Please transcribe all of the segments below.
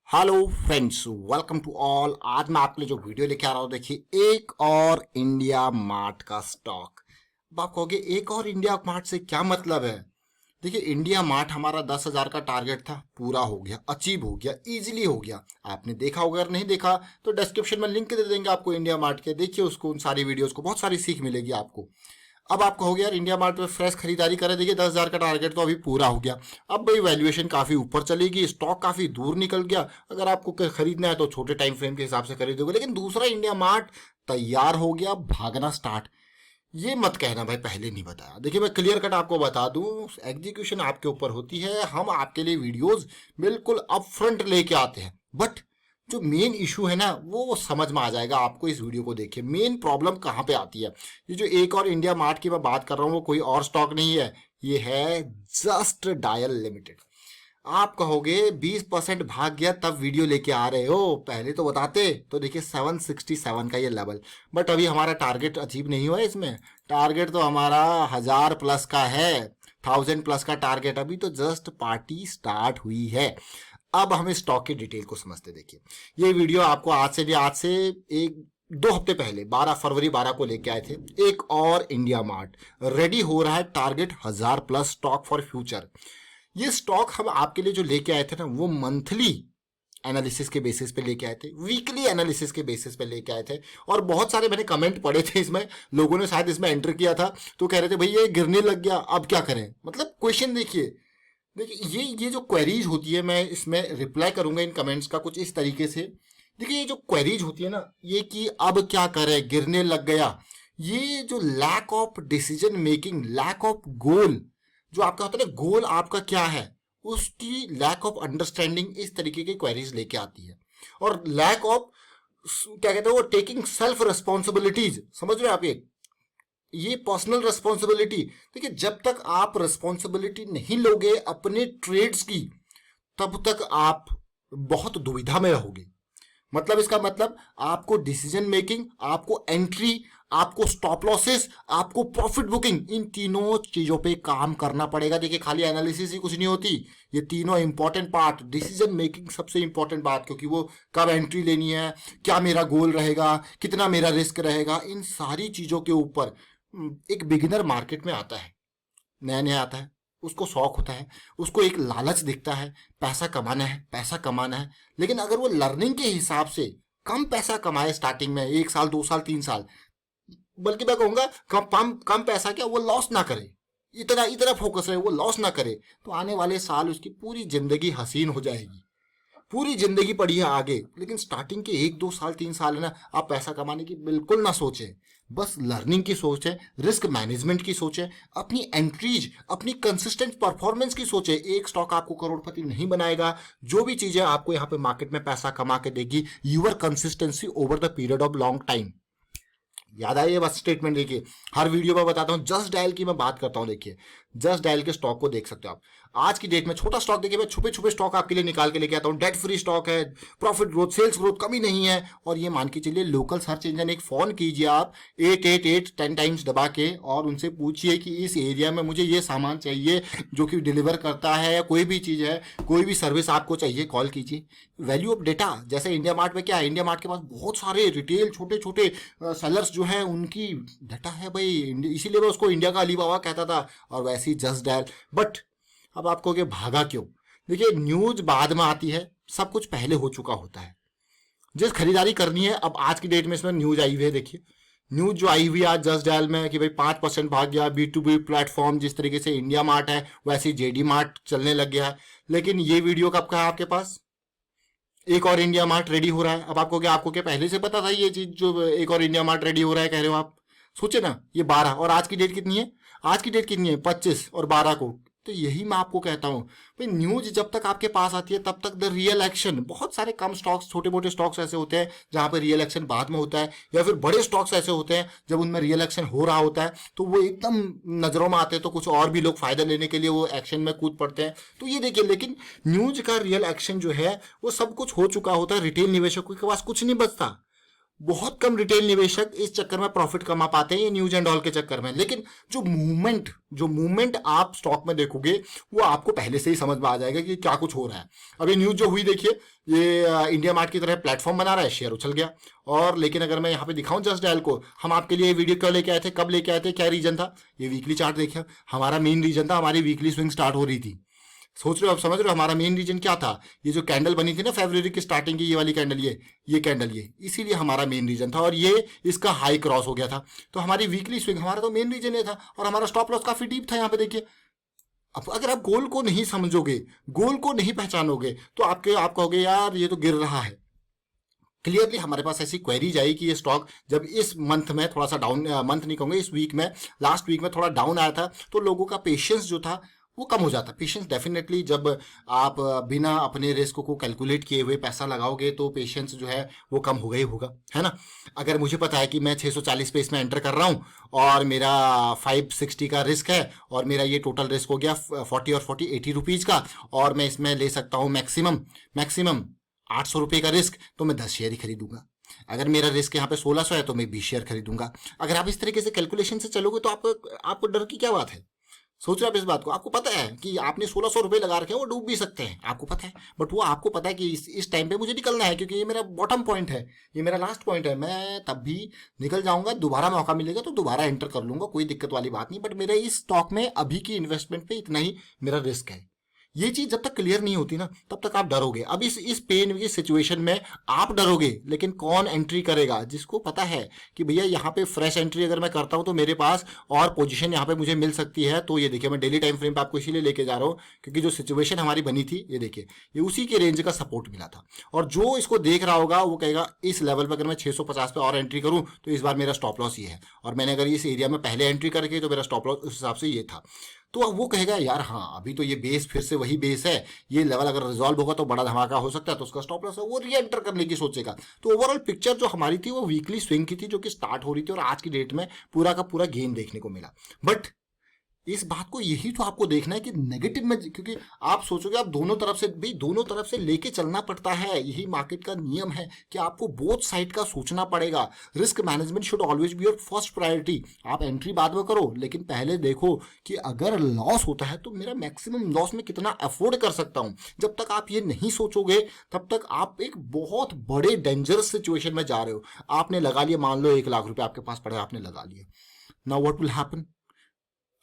Hello friends, welcome to all. आज मैं आपके लिए जो वीडियो लेके आ रहा हूँ, देखिए, एक और इंडिया मार्ट का स्टॉक। अब आप कहोगे एक और इंडिया मार्ट से क्या मतलब है? देखिए, इंडिया मार्ट हमारा 10,000 का टारगेट था, पूरा हो गया, अचीव हो गया, इजीली हो गया। आपने देखा होगा, अगर नहीं देखा तो डिस्क्रिप्शन में लिंक दे देंगे आपको इंडिया मार्ट के, देखिए उसको, उन सारी वीडियोस को, बहुत सारी सीख मिलेगी आपको। अब आप कहोगे यार इंडिया मार्ट में फ्रेश खरीदारी करें, देखिए 10,000 का टारगेट तो अभी पूरा हो गया। अब भाई वैल्यूएशन काफी ऊपर चलेगी, स्टॉक काफी दूर निकल गया। अगर आपको खरीदना है तो छोटे टाइम फ्रेम के हिसाब से खरीदोगे, लेकिन दूसरा इंडिया मार्ट तैयार हो गया, भागना स्टार्ट। ये मत कहना भाई पहले नहीं बताया। देखिए, मैं क्लियर कट आपको बता दूं, एग्जीक्यूशन आपके ऊपर होती है। हम आपके लिए वीडियोस बिल्कुल अप फ्रंट लेके आते हैं, बट जो मेन इशू है ना, वो समझ में आ जाएगा आपको इस वीडियो को देखिए। मेन प्रॉब्लम कहाँ पे आती है? ये जो एक और इंडिया मार्ट की मैं बात कर रहा हूँ, वो कोई और स्टॉक नहीं है, ये है जस्ट डायल लिमिटेड। आप कहोगे 20% भाग गया तब वीडियो लेके आ रहे हो, पहले तो बताते। तो देखिए 767 का ये लेवल, बट अभी हमारा टारगेट अचीव नहीं हुआ है इसमें। टारगेट तो हमारा 1000+ का है, 1000+ का टारगेट। अभी तो जस्ट पार्टी स्टार्ट हुई है। अब हम इस स्टॉक की डिटेल को समझते। देखिए, ये वीडियो आपको आज से एक 2 हफ्ते पहले 12 फरवरी 12 को लेके आए थे। एक और इंडिया मार्ट रेडी हो रहा है, टारगेट 1000+ स्टॉक फॉर फ्यूचर। ये स्टॉक हम आपके लिए जो लेके आए थे ना, वो मंथली एनालिसिस के बेसिस पे लेके आए थे, वीकली एनालिसिस के बेसिस पे लेके आए थे। और बहुत सारे मैंने कमेंट पढ़े थे इसमें, लोगों ने शायद इसमें एंटर किया था तो कह रहे थे भाई ये गिरने लग गया, अब क्या करें। मतलब क्वेश्चन देखिए, देखिए ये जो क्वेरीज होती है, मैं इसमें रिप्लाई करूंगा इन कमेंट्स का कुछ इस तरीके से। देखिए, ये जो क्वेरीज होती है ना, ये कि अब क्या करें, गिरने लग गया, ये जो lack of decision making, lack of goal, जो आपका होता है ना, गोल आपका क्या है, उसकी लैक ऑफ अंडरस्टैंडिंग, इस तरीके की क्वेरीज लेके आती है। और लैक ऑफ, क्या कहते हैं वो, टेकिंग सेल्फ रिस्पॉन्सिबिलिटीज, समझ रहे हैं आप? ये पर्सनल रिस्पॉन्सिबिलिटी। देखिए, जब तक आप रिस्पॉन्सिबिलिटी नहीं लोगे अपने ट्रेड्स की, तब तक आप बहुत दुविधा में रहोगे। मतलब इसका मतलब, आपको डिसीजन मेकिंग, आपको एंट्री, आपको स्टॉप लॉसेस, आपको प्रॉफिट बुकिंग, इन तीनों चीजों पे काम करना पड़ेगा। देखिए, खाली एनालिसिस ही कुछ नहीं होती, ये तीनों इंपॉर्टेंट पार्ट। डिसीजन मेकिंग सबसे इंपॉर्टेंट बात, क्योंकि वो कब एंट्री लेनी है, क्या मेरा गोल रहेगा, कितना मेरा रिस्क रहेगा, इन सारी चीजों के ऊपर एक बिगिनर मार्केट में आता है, नया नया आता है, उसको शौक होता है, उसको एक लालच दिखता है, पैसा कमाना है, पैसा कमाना है। लेकिन अगर वो लर्निंग के हिसाब से कम पैसा कमाए स्टार्टिंग में, 1 साल 2 साल 3 साल, बल्कि मैं कहूंगा कम कम कम पैसा, क्या वो लॉस ना करे, इतना इतना फोकस रहे, वो लॉस ना करे, तो आने वाले साल उसकी पूरी जिंदगी हसीन हो जाएगी। पूरी जिंदगी पड़ी है आगे। लेकिन स्टार्टिंग के 1 2 साल 3 साल है ना, आप पैसा कमाने की बिल्कुल ना सोचें, बस लर्निंग की सोच है, रिस्क मैनेजमेंट की सोच है, अपनी एंट्रीज, अपनी कंसिस्टेंट परफॉर्मेंस की सोच है। एक स्टॉक आपको करोड़पति नहीं बनाएगा। जो भी चीजें आपको यहाँ पे मार्केट में पैसा कमा के देगी, your consistency over the period of long time. याद आइए बस स्टेटमेंट। देखिए, हर वीडियो में बताता हूं, जस्ट डायल की मैं बात करता हूं। देखिए, जस्ट डायल के स्टॉक को देख सकते हो आप आज की डेट में। छोटा स्टॉक देखिए, मैं छुपे छुपे स्टॉक आपके लिए निकाल के लेके आता हूं। डेट फ्री स्टॉक है, प्रॉफिट ग्रोथ, सेल्स ग्रोथ कमी नहीं है। और ये मान के चलिए, लोकल सर्च इंजन, एक फोन कीजिए आप 888 10 टाइम्स दबा के, और उनसे पूछिए कि इस एरिया में मुझे ये सामान चाहिए जो कि डिलीवर करता है, या कोई भी चीज है, कोई भी सर्विस आपको चाहिए, कॉल कीजिए। वैल्यू ऑफ डेटा, जैसे इंडिया मार्ट में क्या है, इंडिया मार्ट के पास बहुत सारे रिटेल छोटे छोटे सेलर्स जो है, उनकी डाटा है भाई, इसीलिए मैं उसको इंडिया का अलीबाबा कहता था। और वैसे ही जस्ट डायल। बट अब आप कहोगे भागा क्यों? देखिए, न्यूज बाद में आती है, सब कुछ पहले हो चुका होता है। जिस खरीदारी करनी है, अब आज की डेट में इसमें न्यूज आई हुई है। देखिए, न्यूज जो आई हुई है आज जस्ट डायल में कि भाई 5% भाग गया। B2B प्लेटफॉर्म, जिस तरीके से इंडिया मार्ट है, वैसे जेडी मार्ट चलने लग गया है। लेकिन ये वीडियो कब का है आपके पास? एक और इंडिया मार्ट रेडी हो रहा है। अब आपको क्या पहले से पता था ये चीज, जो एक और इंडिया मार्ट रेडी हो रहा है कह रहे हो आप? सोचे ना, ये 12, और आज की डेट कितनी है? आज की डेट कितनी है? 25 और 12 को। तो यही मैं आपको कहता हूं भाई, न्यूज जब तक आपके पास आती है, तब तक द रियल एक्शन, बहुत सारे कम स्टॉक्स, छोटे मोटे स्टॉक्स ऐसे होते हैं जहां पर रियल एक्शन बाद में होता है, या फिर बड़े स्टॉक्स ऐसे होते हैं जब उनमें रियल एक्शन हो रहा होता है, तो वो एकदम नजरों में आते हैं, तो कुछ और भी लोग फायदा लेने के लिए वो एक्शन में कूद पड़ते हैं। तो ये देखिए, लेकिन न्यूज का रियल एक्शन जो है, वो सब कुछ हो चुका होता है, रिटेल निवेशकों के पास कुछ नहीं बचता। बहुत कम रिटेल निवेशक इस चक्कर में प्रॉफिट कमा पाते हैं, ये न्यूज एंड ऑल के चक्कर में। लेकिन जो मूवमेंट आप स्टॉक में देखोगे वो आपको पहले से ही समझ में आ जाएगा कि क्या कुछ हो रहा है। अब ये न्यूज जो हुई देखिए, ये इंडिया मार्ट की तरह प्लेटफॉर्म बना रहा है, शेयर उछल गया। और लेकिन अगर मैं यहाँ पे दिखाऊं जस्ट डायल को, हम आपके लिए वीडियो क्यों लेके आए थे, कब लेके आए थे, क्या रीजन था, ये वीकली चार्ट देखिए, हमारा मेन रीजन था, हमारी वीकली स्विंग स्टार्ट हो रही थी। सोच रहे हो, आप समझ रहे हो हमारा मेन रीजन क्या था, ये जो कैंडल बनी थी ना फरवरी की स्टार्टिंग की, ये वाली कैंडल, ये कैंडल, ये इसीलिए हमारा मेन रीजन था, और ये इसका हाई क्रॉस हो गया था। तो हमारी वीकली स्विंग, हमारा तो मेन रीजन ये था, और हमारा स्टॉप लॉस काफी डीप था यहाँ पे देखिए। अब अगर आप गोल को नहीं समझोगे, गोल को नहीं पहचानोगे, तो आप कहोगे यार ये तो गिर रहा है। क्लियरली हमारे पास ऐसी क्वेरीज आई कि ये स्टॉक जब इस मंथ में थोड़ा सा डाउन, मंथ नहीं कहूंगे, इस वीक में, लास्ट वीक में थोड़ा डाउन आया था, तो लोगों का पेशेंस जो था वो कम हो जाता। पेशेंस डेफिनेटली, जब आप बिना अपने रिस्क को कैलकुलेट किए हुए पैसा लगाओगे तो पेशेंस जो है वो कम होगा ही होगा, है ना। अगर मुझे पता है कि मैं 640 पे इसमें एंटर कर रहा हूँ और मेरा 560 का रिस्क है, और मेरा ये टोटल रिस्क हो गया 40 और 40 80 रुपीज़ का, और मैं इसमें ले सकता हूँ मैक्सिमम 800 रुपये का रिस्क, तो मैं 10 शेयर ही खरीदूंगा। अगर मेरा रिस्क यहाँ पे 1600 है तो मैं 20 शेयर खरीदूंगा। अगर आप इस तरीके से कैलकुलेशन से चलोगे तो आपको डर की क्या बात है। सोच रहे आप इस बात को, आपको पता है कि आपने 1600 रुपये लगा रखे हैं, वो डूब भी सकते हैं, आपको पता है, बट वो आपको पता है कि इस टाइम पे मुझे निकलना है, क्योंकि ये मेरा बॉटम पॉइंट है, ये मेरा लास्ट पॉइंट है, मैं तब भी निकल जाऊंगा, दोबारा मौका मिलेगा तो दोबारा एंटर कर लूंगा, कोई दिक्कत वाली बात नहीं। बट मेरा इस स्टॉक में अभी की इन्वेस्टमेंट पे इतना ही मेरा रिस्क है। ये चीज जब तक क्लियर नहीं होती ना, तब तक आप डरोगे। अब इस पेन की सिचुएशन में आप डरोगे, लेकिन कौन एंट्री करेगा, जिसको पता है कि भैया यहाँ पे फ्रेश एंट्री अगर मैं करता हूँ तो मेरे पास और पोजीशन यहाँ पे मुझे मिल सकती है। तो ये देखिए, मैं डेली टाइम फ्रेम पे आपको इसीलिए लेके जा रहा हूँ क्योंकि जो सिचुएशन हमारी बनी थी, ये देखिए, ये उसी के रेंज का सपोर्ट मिला था। और जो इसको देख रहा होगा वो कहेगा इस लेवल पर अगर मैं 650 पे और एंट्री करूँ तो इस बार मेरा स्टॉप लॉस ये है, और मैंने अगर इस एरिया में पहले एंट्री करके तो मेरा स्टॉप लॉस उस हिसाब से ये था। तो अब वो कहेगा यार हाँ, अभी तो ये बेस फिर से वही बेस है, ये लेवल अगर रिजॉल्व होगा तो बड़ा धमाका हो सकता है, तो उसका स्टॉप लॉस है, वो री एंटर करने की सोचेगा। तो ओवरऑल पिक्चर जो हमारी थी वो वीकली स्विंग की थी, जो कि स्टार्ट हो रही थी, और आज की डेट में पूरा का पूरा गेन देखने को मिला। बट इस बात को, यही तो आपको देखना है कि नेगेटिव में, क्योंकि आप सोचोगे आप दोनों तरफ से लेके चलना पड़ता है, यही मार्केट का नियम है कि आपको बोथ साइड का सोचना पड़ेगा। Risk management should always be your first priority. आप एंट्री बाद में करो, लेकिन पहले देखो कि अगर लॉस होता है तो मेरा मैक्सिमम लॉस में कितना अफोर्ड कर सकता हूं। जब तक आप ये नहीं सोचोगे तब तक आप एक बहुत बड़े डेंजरस सिचुएशन में जा रहे हो। आपने लगा लिया, मान लो 1 लाख रुपए आपके पास पड़े, आपने लगा लिया, नाउ व्हाट विल हैपन,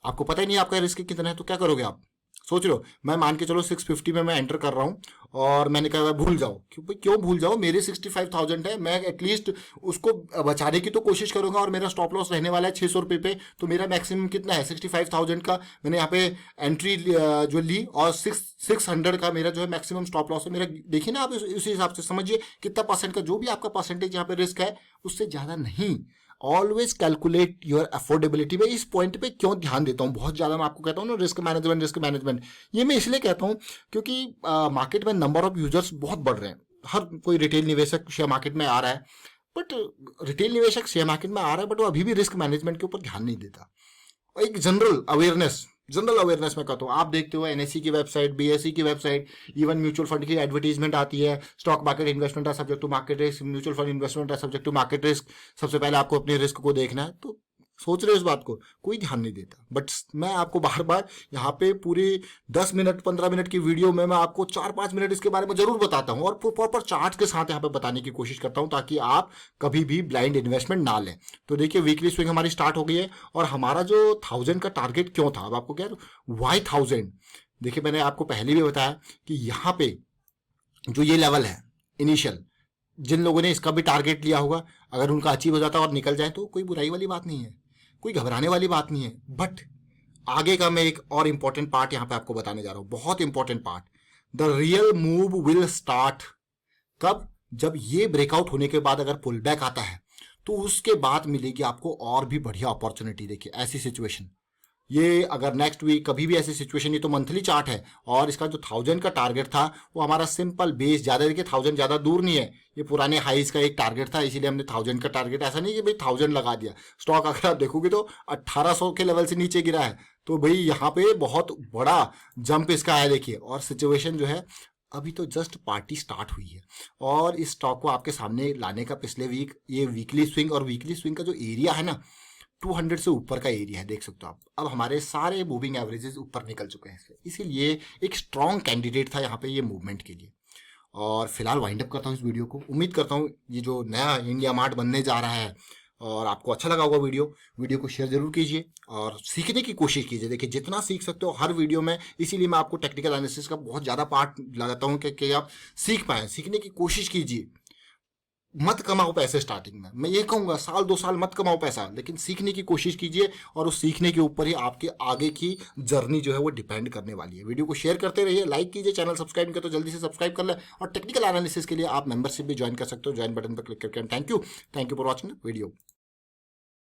आपको पता ही नहीं आपका रिस्क कितना है, तो क्या करोगे आप। सोच लो, मैं मान के चलो 650 में मैं एंटर कर रहा हूँ, और मैंने कहा भूल जाओ, क्यों भूल जाओ, मेरे 65,000 है, मैं एटलीस्ट उसको बचाने की तो कोशिश करूंगा, और मेरा स्टॉप लॉस रहने वाला है 600 रुपये पे, तो मेरा मैक्सिमम कितना है 65,000 का। मैंने यहाँ पे एंट्री जो ली, और 600 का मेरा जो है मैक्सिमम स्टॉप लॉस है मेरा। देखिए ना आप उसी हिसाब से समझिए कितना परसेंट का, जो भी आपका परसेंटेज यहाँ पे रिस्क है उससे ज़्यादा नहीं। Always calculate your affordability. मैं इस पॉइंट पे क्यों ध्यान देता हूँ बहुत ज़्यादा, मैं आपको कहता हूँ ना, रिस्क मैनेजमेंट ये मैं इसलिए कहता हूँ क्योंकि मार्केट में नंबर ऑफ यूजर्स बहुत बढ़ रहे हैं। हर कोई रिटेल निवेशक शेयर मार्केट में आ रहा है, बट रिटेल निवेशक शेयर मार्केट में आ रहा है, बट वो अभी भी रिस्क मैनेजमेंट के ऊपर ध्यान नहीं देता। एक जनरल अवेयरनेस में कहता हूँ, आप देखते हो एनएससी की वेबसाइट, बीएसई की वेबसाइट, इवन म्यूचुअल फंड की एडवर्टीजमेंट आती है, स्टॉक मार्केट इन्वेस्टमेंट है subject to market risk, mutual fund investment है सब्जेक्ट टू मार्केट रिस्क। सबसे पहले आपको अपने रिस्क को देखना है, तो सोच रहे हो इस बात को, कोई ध्यान नहीं देता। बट मैं आपको बार बार यहाँ पे पूरी 10 मिनट 15 मिनट की वीडियो में मैं आपको 4-5 मिनट इसके बारे में जरूर बताता हूँ, और प्रॉपर चार्ट के साथ यहाँ पे बताने की कोशिश करता हूँ, ताकि आप कभी भी ब्लाइंड इन्वेस्टमेंट ना लें। तो देखिए, वीकली स्विंग हमारी स्टार्ट हो गई है, और हमारा जो 1000 का टारगेट क्यों था, अब आपको क्या वाई 1000। देखिए, मैंने आपको पहले भी बताया कि यहाँ पे जो ये लेवल है इनिशियल, जिन लोगों ने इसका भी टारगेट लिया होगा, अगर उनका अचीव हो जाता और निकल जाए तो कोई बुराई वाली बात नहीं है, कोई घबराने वाली बात नहीं है। बट आगे का मैं एक और इंपॉर्टेंट पार्ट यहां पे आपको बताने जा रहा हूं, बहुत important part. The real move will start कब, जब ये ब्रेकआउट होने के बाद अगर पुल बैक आता है, तो उसके बाद मिलेगी आपको और भी बढ़िया अपॉर्चुनिटी। देखिए, ऐसी सिचुएशन, ये अगर नेक्स्ट वीक कभी भी ऐसी सिचुएशन, ये तो मंथली चार्ट है, और इसका जो 1000 का टारगेट था वो हमारा सिंपल बेस, ज्यादा देखिए 1000 ज्यादा दूर नहीं है, ये पुराने हाईज का एक टारगेट था, इसीलिए हमने 1000 का टारगेट, ऐसा नहीं कि भाई 1000 लगा दिया। स्टॉक अगर आप देखोगे तो 1800 के लेवल से नीचे गिरा है, तो भाई यहाँ पे बहुत बड़ा जंप इसका है देखिए। और सिचुएशन जो है अभी तो जस्ट पार्टी स्टार्ट हुई है और इस स्टॉक को आपके सामने लाने का पिछले वीक ये वीकली स्विंग, और वीकली स्विंग का जो एरिया है ना 200 से ऊपर का एरिया है, देख सकते हो आप। अब हमारे सारे मूविंग एवरेजेस ऊपर निकल चुके हैं इसीलिए एक स्ट्रॉन्ग कैंडिडेट था यहाँ पे ये मूवमेंट के लिए। और फिलहाल वाइंड अप करता हूँ इस वीडियो को। उम्मीद करता हूँ ये जो नया इंडिया मार्ट बनने जा रहा है और आपको अच्छा लगा होगा वीडियो को शेयर जरूर कीजिए और सीखने की कोशिश कीजिए। देखिए जितना सीख सकते हो हर वीडियो में, इसीलिए मैं आपको टेक्निकल एनालिसिस का बहुत ज़्यादा पार्ट लगाता हूँ कि आप सीख पाएँ, सीखने की कोशिश कीजिए। मत कमाओ पैसे स्टार्टिंग में, मैं ये कहूँगा साल 2 साल मत कमाओ पैसा, लेकिन सीखने की कोशिश कीजिए और उस सीखने के ऊपर ही आपके आगे की जर्नी जो है वो डिपेंड करने वाली है। वीडियो को शेयर करते रहिए, लाइक कीजिए, चैनल सब्सक्राइब कर तो जल्दी से सब्सक्राइब कर लें और टेक्निकल एनालिसिस के लिए आप मेंबरशिप भी ज्वाइन कर सकते हो, ज्वाइन बटन पर क्लिक करके। Thank you for watching video.